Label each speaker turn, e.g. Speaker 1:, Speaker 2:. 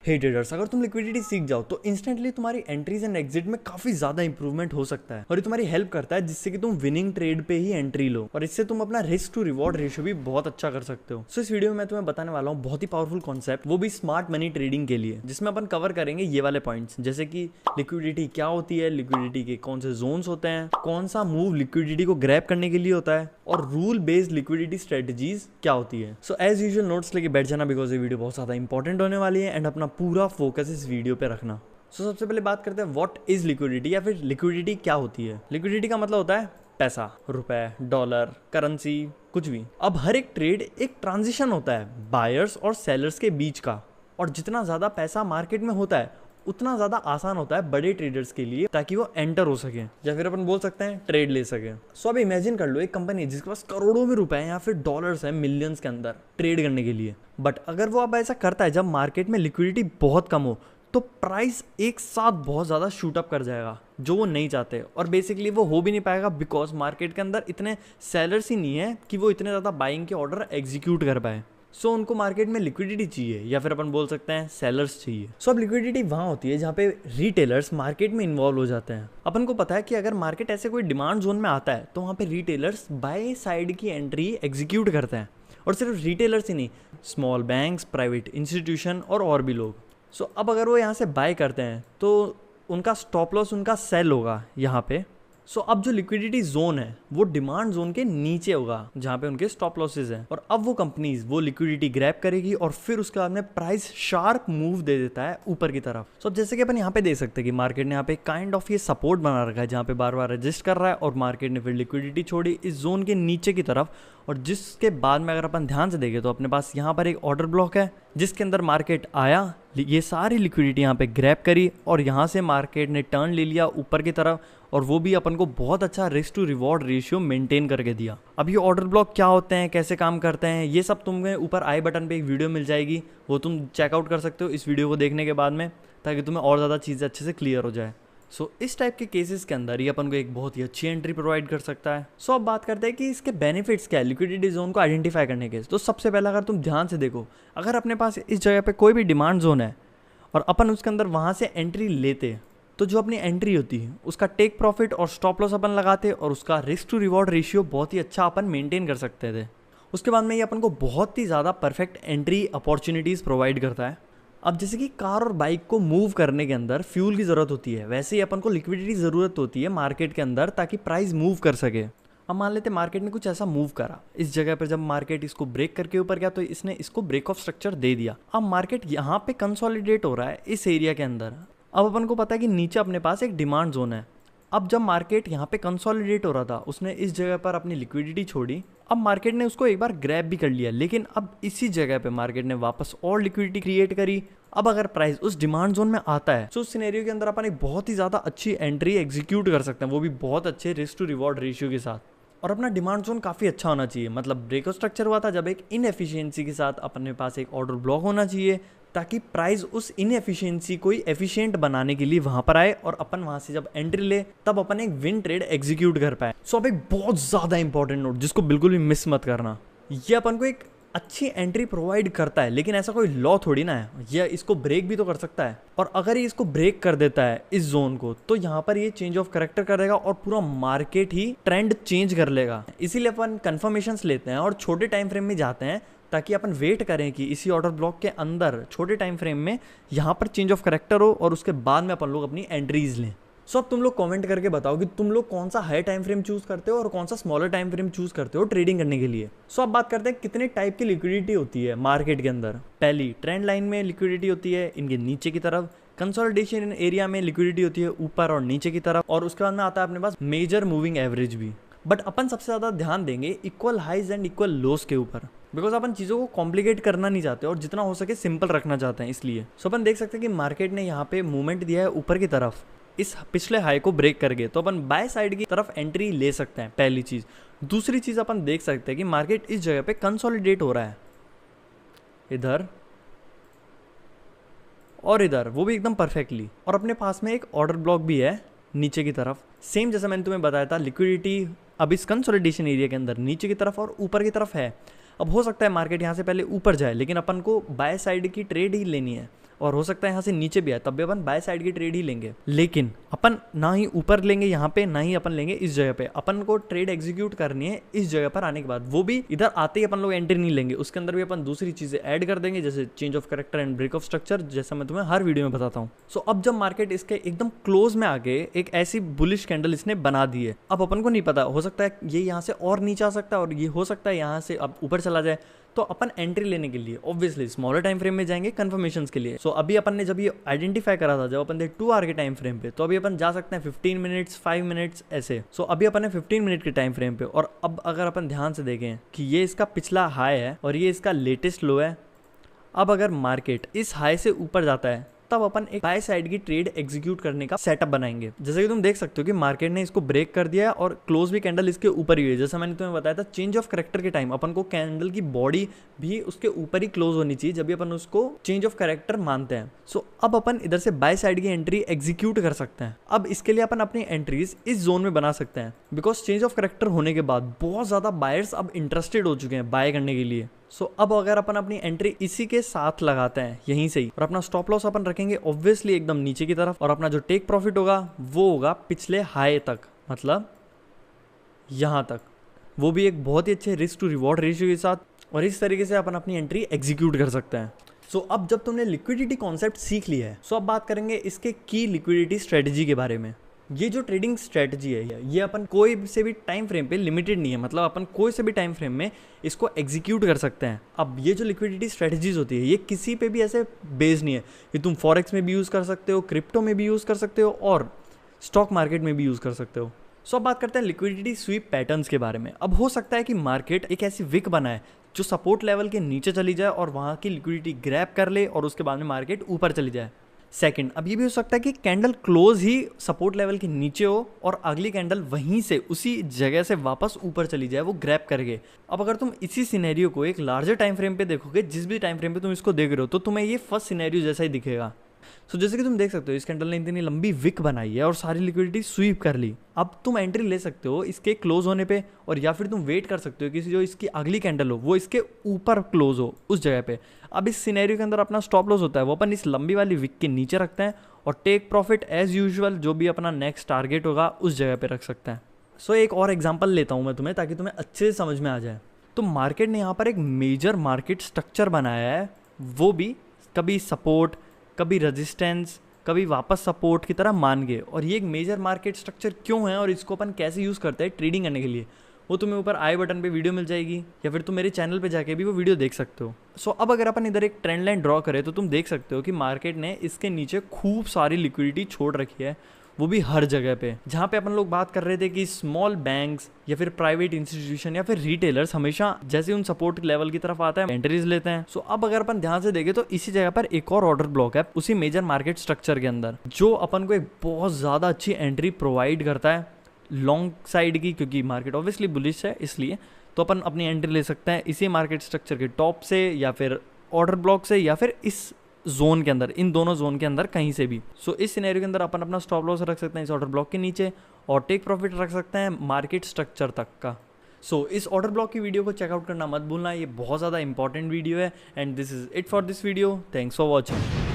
Speaker 1: हे traders, अगर तुम liquidity सीख जाओ तो इंस्टेंटली तुम्हारी एंट्रीज एंड एग्जिट में काफी ज्यादा इंप्रूवमेंट हो सकता है और ये तुम्हारी हेल्प करता है जिससे कि तुम विनिंग ट्रेड पे ही एंट्री लो और इससे तुम अपना रिस्क टू रिवॉर्ड रेशियो भी बहुत अच्छा कर सकते हो। सो इस वीडियो में मैं तुम्हें बताने वाला हूँ बहुत ही पावरफुल कॉन्सेप्ट, वो भी स्मार्ट मनी ट्रेडिंग के लिए, जिसमें अपन कवर करेंगे ये वाले पॉइंट्स, जैसे कि लिक्विडिटी क्या होती है, लिक्विडिटी के कौन से जोन्स होते हैं, कौन सा मूव लिक्विडिटी को ग्रैब करने के लिए होता है और रूल बेस्ड लिक्विडिटी स्ट्रेटजीज क्या होती है। सो एज यूजुअल नोट्स लेके बैठ जाना बिकॉज ये वीडियो बहुत ज्यादा इंपॉर्टेंट होने वाली है एंड अपना पूरा फोकस इस वीडियो पे रखना। सबसे पहले बात करते हैं व्हाट इज लिक्विडिटी या फिर लिक्विडिटी क्या होती है। लिक्विडिटी का मतलब होता है पैसा, रुपए, डॉलर, करेंसी, कुछ भी। अब हर एक ट्रेड एक ट्रांजिशन होता है बायर्स और सेलर्स के बीच का, और जितना ज्यादा पैसा मार्केट में होता है उतना ज्यादा आसान होता है बड़े ट्रेडर्स के लिए ताकि वो एंटर हो सके या फिर अपन बोल सकते हैं ट्रेड ले सके। सो अब इमेजिन कर लो एक कंपनी है जिसके पास करोड़ों में रुपए हैं या फिर डॉलर्स हैं मिलियंस के अंदर ट्रेड करने के लिए, बट अगर वो अब ऐसा करता है जब मार्केट में लिक्विडिटी बहुत कम हो तो प्राइस एक साथ बहुत ज़्यादा शूट अप कर जाएगा, जो वो नहीं चाहते, और बेसिकली वो हो भी नहीं पाएगा बिकॉज मार्केट के अंदर इतने सेलर्स ही नहीं है कि वो इतने ज़्यादा बाइंग के ऑर्डर एग्जीक्यूट कर पाए। सो उनको मार्केट में लिक्विडिटी चाहिए या फिर अपन बोल सकते हैं सेलर्स चाहिए। सो अब लिक्विडिटी वहाँ होती है जहाँ पे रिटेलर्स मार्केट में इन्वॉल्व हो जाते हैं। अपन को पता है कि अगर मार्केट ऐसे कोई डिमांड जोन में आता है तो वहाँ पे रिटेलर्स बाय साइड की एंट्री एग्जीक्यूट करते हैं, और सिर्फ रिटेलर्स ही नहीं, स्मॉल बैंक्स, प्राइवेट इंस्टीट्यूशन और भी लोग। सो अब अगर वो यहाँ से बाय करते हैं तो उनका स्टॉप लॉस उनका सेल होगा यहाँ पे। सो अब जो लिक्विडिटी जोन है वो डिमांड जोन के नीचे होगा जहाँ पे उनके स्टॉप लॉसेज हैं, और अब वो कंपनीज वो लिक्विडिटी ग्रैब करेगी और फिर उसके बाद में प्राइस शार्प मूव दे देता है ऊपर की तरफ। सो जैसे कि अपन यहाँ पे देख सकते हैं कि मार्केट ने यहाँ पे काइंड ऑफ ये सपोर्ट बना रखा है जहाँ पे बार बार रजिस्ट कर रहा है, और मार्केट ने फिर लिक्विडिटी छोड़ी इस जोन के नीचे की तरफ, और जिसके बाद में अगर अपन ध्यान से देखें तो अपने पास यहाँ पर एक ऑर्डर ब्लॉक है जिसके अंदर मार्केट आया, ये सारी लिक्विडिटी यहाँ पे ग्रैब करी और यहाँ से मार्केट ने टर्न ले लिया ऊपर की तरफ, और वो भी अपन को बहुत अच्छा risk to reward ratio maintain करके दिया। अब ये ऑर्डर ब्लॉक क्या होते हैं, कैसे काम करते हैं, ये सब तुम्हें ऊपर आई बटन पे एक वीडियो मिल जाएगी, वो तुम चेकआउट कर सकते हो इस वीडियो को देखने के बाद में, ताकि तुम्हें और ज़्यादा चीज़ें अच्छे से क्लियर हो जाए। सो इस टाइप के केसेस के अंदर ये अपन को एक बहुत ही अच्छी एंट्री प्रोवाइड कर सकता है। सो अब बात करते हैं कि इसके बेनिफिट्स क्या है लिक्विडिटी जोन को आइडेंटिफाई करने के। तो सबसे पहला अगर तुम ध्यान से देखो, अगर अपने पास इस जगह पे कोई भी डिमांड जोन है और अपन उसके अंदर वहाँ से एंट्री लेते, तो जो अपनी एंट्री होती है उसका टेक प्रॉफिट और स्टॉप लॉस अपन लगाते और उसका रिस्क टू रिवॉर्ड रेशियो बहुत ही अच्छा अपन मेंटेन कर सकते थे। उसके बाद में ये अपन को बहुत ही ज़्यादा परफेक्ट एंट्री अपॉर्चुनिटीज़ प्रोवाइड करता है। अब जैसे कि कार और बाइक को मूव करने के अंदर फ्यूल की ज़रूरत होती है, वैसे ही अपन को लिक्विडिटी ज़रूरत होती है मार्केट के अंदर ताकि प्राइस मूव कर सके। अब मान लेते मार्केट ने कुछ ऐसा मूव करा, इस जगह पर जब मार्केट इसको ब्रेक करके ऊपर गया तो इसने इसको ब्रेक ऑफ स्ट्रक्चर दे दिया। अब मार्केट यहाँ पे कंसोलिडेट हो रहा है इस एरिया के अंदर। अब अपन को पता है कि नीचे अपने पास एक डिमांड जोन है। अब जब मार्केट यहाँ पे कंसोलिडेट हो रहा था उसने इस जगह पर अपनी लिक्विडिटी छोड़ी, अब मार्केट ने उसको एक बार ग्रैब भी कर लिया, लेकिन अब इसी जगह पे मार्केट ने वापस और लिक्विडिटी क्रिएट करी। अब अगर प्राइस उस डिमांड जोन में आता है तो उस सिनेरियो के अंदर अपन एक बहुत ही ज़्यादा अच्छी एंट्री एग्जीक्यूट कर सकते हैं, वो भी बहुत अच्छे रिस्क टू रिवॉर्ड रेशियो के साथ। और अपना डिमांड जोन काफ़ी अच्छा होना चाहिए, मतलब ब्रेकआउट स्ट्रक्चर हुआ था जब एक इनएफिशिएंसी के साथ अपने पास एक ऑर्डर ब्लॉक होना चाहिए ताकि प्राइस उस इनएफिशिएंसी को एफिशिएंट बनाने के लिए वहां पर आए और अपन वहां से जब एंट्री ले तब अपन एक विन ट्रेड एग्जीक्यूट कर पाए। सो अब एक बहुत ज़्यादा इंपॉर्टेंट नोट जिसको बिल्कुल भी मिस मत करना, ये अपन को एक अच्छी एंट्री प्रोवाइड करता है, लेकिन ऐसा कोई लॉ थोड़ी ना है, ये इसको ब्रेक भी तो कर सकता है, और अगर ये इसको ब्रेक कर देता है इस जोन को तो यहाँ पर ये चेंज ऑफ कैरेक्टर करेगा और पूरा मार्केट ही ट्रेंड चेंज कर लेगा। इसीलिए अपन कंफर्मेशंस लेते हैं और छोटे टाइम फ्रेम में जाते हैं ताकि अपन वेट करें कि इसी ऑर्डर ब्लॉक के अंदर छोटे टाइम फ्रेम में यहाँ पर चेंज ऑफ कैरेक्टर हो और उसके बाद में अपन लोग अपनी एंट्रीज लें। सो अब तुम लोग कमेंट करके बताओ कि तुम लोग कौन सा हाई टाइम फ्रेम चूज करते हो और कौन सा स्मॉलर टाइम फ्रेम चूज करते हो ट्रेडिंग करने के लिए। सो अब बात करते हैं कितने टाइप की लिक्विडिटी होती है मार्केट के अंदर। पहली ट्रेंड लाइन में लिक्विडिटी होती है इनके नीचे की तरफ, कंसोलिडेशन एरिया में लिक्विडिटी होती है ऊपर और नीचे की तरफ, और उसके बाद में आता है अपने पास मेजर मूविंग एवरेज भी। बट अपन सबसे ज़्यादा ध्यान देंगे equal highs and equal lows के ऊपर, बिकॉज अपन चीज़ों को कॉम्प्लिकेट करना नहीं चाहते और जितना हो सके सिंपल रखना चाहते हैं इसलिए। सो अपन देख सकते हैं कि मार्केट ने यहाँ पे मूवमेंट दिया है ऊपर की तरफ, इस पिछले हाई को ब्रेक कर गए तो अपन बाय साइड की तरफ एंट्री ले सकते हैं, पहली चीज़। दूसरी चीज़ अपन देख सकते हैं कि मार्केट इस जगह पे कंसोलिडेट हो रहा है, इधर और इधर, वो भी एकदम परफेक्टली, और अपने पास में एक ऑर्डर ब्लॉक भी है नीचे की तरफ। सेम जैसा मैंने तुम्हें बताया था लिक्विडिटी अब इस कंसोलिडेशन एरिया के अंदर नीचे की तरफ और ऊपर की तरफ है। अब हो सकता है मार्केट यहाँ से पहले ऊपर जाए, लेकिन अपन को बाय साइड की ट्रेड ही लेनी है। और हो सकता है यहाँ से नीचे भी आए, तब भी अपन बाय साइड की ट्रेड ही लेंगे। लेकिन अपन ना ही ऊपर लेंगे यहाँ पे, ना ही अपन लेंगे इस जगह पे। अपन को ट्रेड एग्जीक्यूट करनी है इस जगह पर आने के बाद, वो भी इधर आते ही अपन लोग एंट्री नहीं लेंगे, उसके अंदर भी अपन दूसरी चीजें ऐड कर देंगे, जैसे change of character and break of structure, जैसा मैं तुम्हें हर वीडियो में बताता हूँ। सो अब जब मार्केट इसके एकदम क्लोज में आ गए, एक ऐसी बुलिश कैंडल इसने बना दी है, अब अपन को नहीं पता, हो सकता है ये यहाँ से और नीचे आ सकता है और ये हो सकता है यहाँ से अब ऊपर चला जाए। तो अपन एंट्री लेने के लिए ऑब्वियसली स्मॉलर टाइम फ्रेम में जाएंगे कंफर्मेशंस के लिए। सो अभी अपन ने जब ये आइडेंटिफाई करा था, जब अपन थे 2 आवर के टाइम फ्रेम पे, तो अभी अपन जा सकते हैं 15 मिनट्स 5 मिनट्स ऐसे। सो अभी अपन है 15 मिनट के टाइम फ्रेम पे, और अब अगर अपन ध्यान से देखें कि ये इसका पिछला हाई है और ये इसका लेटेस्ट लो है। अब अगर मार्केट इस हाई से ऊपर जाता है, तब अपन एक बाय साइड की ट्रेड एग्जीक्यूट करने का सेटअप बनाएंगे। जैसे कि तुम देख सकते हो कि मार्केट ने इसको ब्रेक कर दिया और क्लोज भी कैंडल इसके ऊपर ही हुई है। जैसा मैंने तुम्हें बताया था, चेंज ऑफ कैरेक्टर के टाइम अपन को कैंडल की बॉडी भी उसके ऊपर ही क्लोज होनी चाहिए, जब भी अपन उसको चेंज ऑफ कैरेक्टर मानते हैं। सो अब अपन इधर से बाय साइड की एंट्री एग्जीक्यूट कर सकते हैं। अब इसके लिए अपन अपनी एंट्रीज इस जोन में बना सकते हैं, बिकॉज चेंज ऑफ कैरेक्टर होने के बाद बहुत ज्यादा बायर्स अब इंटरेस्टेड हो चुके हैं बाय करने के लिए। सो अब अगर अपन अपनी एंट्री इसी के साथ लगाते हैं यहीं से ही, और अपना स्टॉप लॉस अपन रखेंगे ऑब्वियसली एकदम नीचे की तरफ, और अपना जो टेक प्रॉफिट होगा वो होगा पिछले हाई तक, मतलब यहाँ तक, वो भी एक बहुत ही अच्छे रिस्क टू रिवॉर्ड रेशियो के साथ। और इस तरीके से अपन अपनी एंट्री एग्जीक्यूट कर सकते हैं। सो अब जब तुमने लिक्विडिटी कॉन्सेप्ट सीख लिया है, सो अब बात करेंगे इसके की लिक्विडिटी स्ट्रेटजी के बारे में। ये जो ट्रेडिंग स्ट्रेटजी है, ये अपन कोई से भी टाइम फ्रेम पे लिमिटेड नहीं है, मतलब अपन कोई से भी टाइम फ्रेम में इसको एग्जीक्यूट कर सकते हैं। अब ये जो लिक्विडिटी स्ट्रेटजीज होती है, ये किसी पे भी ऐसे बेस्ड नहीं है, ये तुम फॉरेक्स में भी यूज़ कर सकते हो, क्रिप्टो में भी यूज़ कर सकते हो, और स्टॉक मार्केट में भी यूज़ कर सकते हो। सो अब बात करते हैं लिक्विडिटी स्वीप पैटर्न्स के बारे में। अब हो सकता है कि मार्केट एक ऐसी विक बनाए जो सपोर्ट लेवल के नीचे चली जाए और वहाँ की लिक्विडिटी ग्रैब कर ले, और उसके बाद में मार्केट ऊपर चली जाए। सेकंड, अब ये भी हो सकता है कि कैंडल क्लोज ही सपोर्ट लेवल के नीचे हो और अगली कैंडल वहीं से उसी जगह से वापस ऊपर चली जाए, वो ग्रैब करके। अब अगर तुम इसी सिनेरियो को एक लार्जर टाइम फ्रेम पे देखोगे, जिस भी टाइम फ्रेम पे तुम इसको देख रहे हो, तो तुम्हें ये फर्स्ट सिनेरियो जैसा ही दिखेगा। सो जैसे कि तुम देख सकते हो, इस कैंडल ने इतनी लंबी विक बनाई है और सारी लिक्विडिटी स्वीप कर ली। अब तुम एंट्री ले सकते हो इसके क्लोज होने पे, और या फिर तुम वेट कर सकते हो कि जो इसकी अगली कैंडल हो वो इसके ऊपर क्लोज हो उस जगह पे। अब इस सिनेरियो के अंदर अपना स्टॉप लॉस होता है वो अपन इस लंबी वाली विक के नीचे रखते हैं, और टेक प्रॉफिट एज यूजुअल जो भी अपना नेक्स्ट टारगेट होगा उस जगह पे रख सकते हैं। सो एक और एग्जांपल लेता हूँ मैं तुम्हें, ताकि तुम्हें अच्छे से समझ में आ जाए। तो मार्केट ने यहाँ पर एक मेजर मार्केट स्ट्रक्चर बनाया है, वो भी कभी सपोर्ट, कभी रेजिस्टेंस, कभी वापस सपोर्ट की तरह मान गए। और ये एक मेजर मार्केट स्ट्रक्चर क्यों है और इसको अपन कैसे यूज़ करते हैं ट्रेडिंग करने के लिए, वो तुम्हें ऊपर आई बटन पे वीडियो मिल जाएगी, या फिर तुम मेरे चैनल पे जाके भी वो वीडियो देख सकते हो। सो अब अगर अपन इधर एक ट्रेंड लाइन ड्रॉ करें, तो तुम देख सकते हो कि मार्केट ने इसके नीचे खूब सारी लिक्विडिटी छोड़ रखी है, वो भी हर जगह पे। जहाँ पे अपन लोग बात कर रहे थे कि स्मॉल बैंक्स या फिर प्राइवेट इंस्टीट्यूशन या फिर रिटेलर्स हमेशा जैसे उन सपोर्ट लेवल की तरफ आता है एंट्रीज लेते हैं। सो अब अगर अपन ध्यान से देखें तो इसी जगह पर एक और ऑर्डर ब्लॉक है उसी मेजर मार्केट स्ट्रक्चर के अंदर, जो अपन को एक बहुत ज़्यादा अच्छी एंट्री प्रोवाइड करता है लॉन्ग साइड की, क्योंकि मार्केट ऑब्वियसली बुलिश है इसलिए। तो अपन अपनी एंट्री ले सकते हैं इसी मार्केट स्ट्रक्चर के टॉप से, या फिर ऑर्डर ब्लॉक से, या फिर इस जोन के अंदर, इन दोनों जोन के अंदर कहीं से भी। सो इस सिनेरियो के अंदर अपन अपना स्टॉप लॉस रख सकते हैं इस ऑर्डर ब्लॉक के नीचे, और टेक प्रॉफिट रख सकते हैं मार्केट स्ट्रक्चर तक का। सो इस ऑर्डर ब्लॉक की वीडियो को चेकआउट करना मत भूलना, ये बहुत ज़्यादा इंपॉर्टेंट वीडियो है। And this is it for this video, thanks for watching.